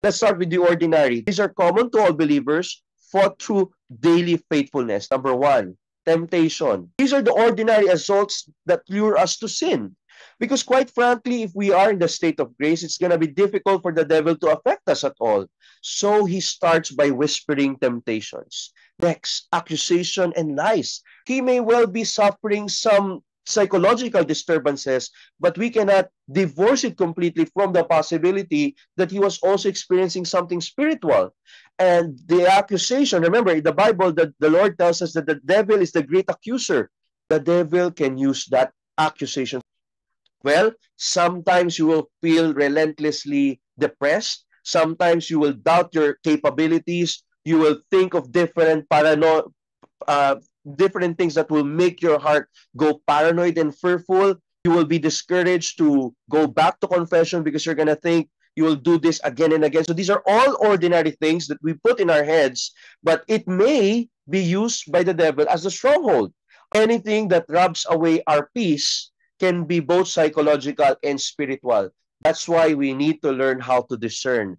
Let's start with the ordinary. These are common to all believers, fought through daily faithfulness. Number one, temptation. These are the ordinary assaults that lure us to sin. Because quite frankly, if we are in the state of grace, it's going to be difficult for the devil to affect us at all. So he starts by whispering temptations. Next, accusation and lies. He may well be suffering some psychological disturbances, but we cannot divorce it completely from the possibility that he was also experiencing something spiritual. And the accusation, remember, in the Bible, the Lord tells us that the devil is the great accuser. The devil can use that accusation. Well, sometimes you will feel relentlessly depressed. Sometimes you will doubt your capabilities. You will think of uh, different things that will make your heart go paranoid and fearful. You will be discouraged to go back to confession because you're going to think you will do this again and again. So these are all ordinary things that we put in our heads, but it may be used by the devil as a stronghold. Anything that robs away our peace can be both psychological and spiritual. That's why we need to learn how to discern.